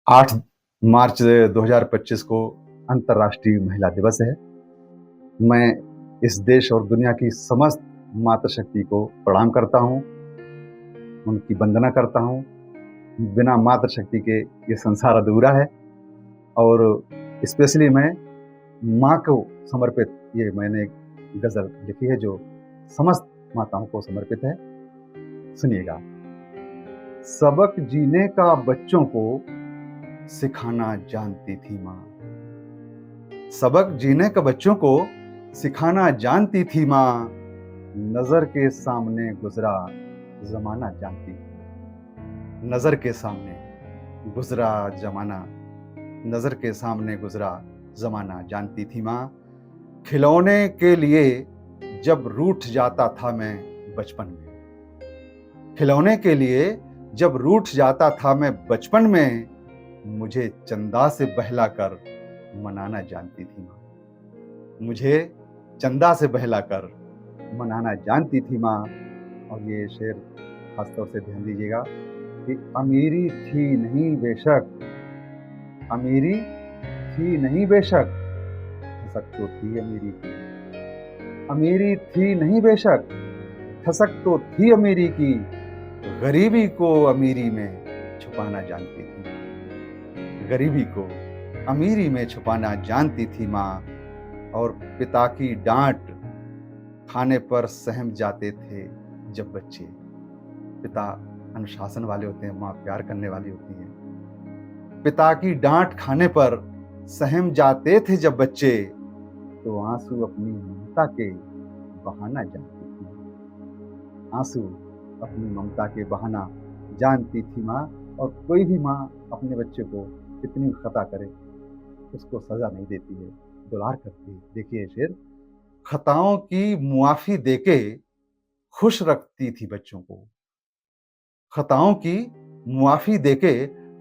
8 मार्च 2025 को अंतर्राष्ट्रीय महिला दिवस है। मैं इस देश और दुनिया की समस्त मातृशक्ति को प्रणाम करता हूँ, उनकी वंदना करता हूँ। बिना मातृशक्ति के ये संसार अधूरा है और स्पेशली मैं माँ को समर्पित ये मैंने एक गज़ल लिखी है जो समस्त माताओं को समर्पित है। सुनिएगा। सबक जीने का बच्चों को सिखाना जानती थी माँ। सबक जीने का बच्चों को सिखाना जानती थी माँ। नजर के सामने गुजरा जमाना जानती थी। नजर के सामने गुजरा जमाना, नजर के सामने गुजरा जमाना जानती थी माँ। खिलौने के लिए जब रूठ जाता था मैं बचपन में, खिलौने के लिए जब रूठ जाता था मैं बचपन में, मुझे चंदा से बहलाकर मनाना जानती थी माँ। मुझे चंदा से बहलाकर मनाना जानती थी माँ। और ये शेर खासतौर से ध्यान दीजिएगा कि अमीरी थी नहीं बेशक, अमीरी थी नहीं बेशक, ठसक तो थी अमीरी की। अमीरी थी नहीं बेशक, ठसक तो थी अमीरी की। गरीबी को अमीरी में छुपाना जानती थी। गरीबी को अमीरी में छुपाना जानती थी माँ। और पिता की डांट खाने पर सहम जाते थे जब बच्चे। पिता अनुशासन वाले होते हैं, माँ प्यार करने वाली होती है। पिता की डांट खाने पर सहम जाते थे जब बच्चे, तो आंसू अपनी ममता के बहाना जानती थी। आंसू अपनी ममता के बहाना जानती थी माँ। और कोई भी माँ अपने बच्चे को कितनी खता करे उसको सजा नहीं देती है, दुलार करती है। देखिए शेर, खताओं की मुआफी देके खुश रखती थी बच्चों को। खताओं की मुआफी देके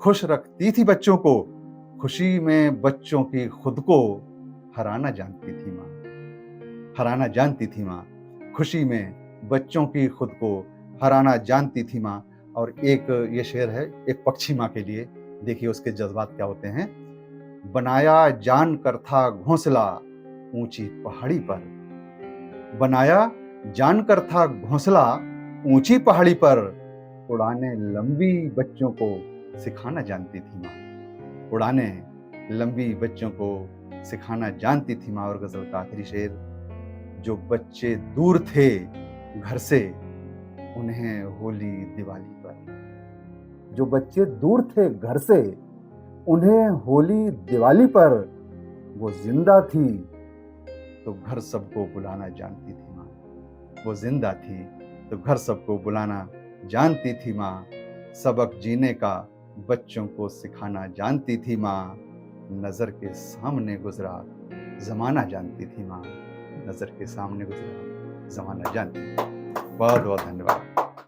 खुश रखती थी बच्चों को। खुशी में बच्चों की खुद को हराना जानती थी माँ। हराना जानती थी माँ। खुशी में बच्चों की खुद को हराना जानती थी माँ। और एक ये शेर है एक पक्षी माँ के लिए। देखिए उसके जज्बात क्या होते हैं। बनाया जान कर था घोंसला ऊंची पहाड़ी पर, बनाया जान कर था घोंसला ऊंची पहाड़ी पर। उड़ाने लंबी बच्चों को सिखाना जानती थी माँ। उड़ाने लंबी बच्चों को सिखाना जानती थी माँ। और गजल का आखिरी शेर, जो बच्चे दूर थे घर से उन्हें होली दिवाली पर, जो बच्चे दूर थे घर से उन्हें होली दिवाली पर, वो जिंदा थी तो घर सबको बुलाना जानती थी माँ। वो जिंदा थी तो घर सबको बुलाना जानती थी माँ। सबक जीने का बच्चों को सिखाना जानती थी माँ। नजर के सामने गुजरा जमाना जानती थी माँ। नजर के सामने गुजरा जमाना जानती थी। बहुत बहुत धन्यवाद।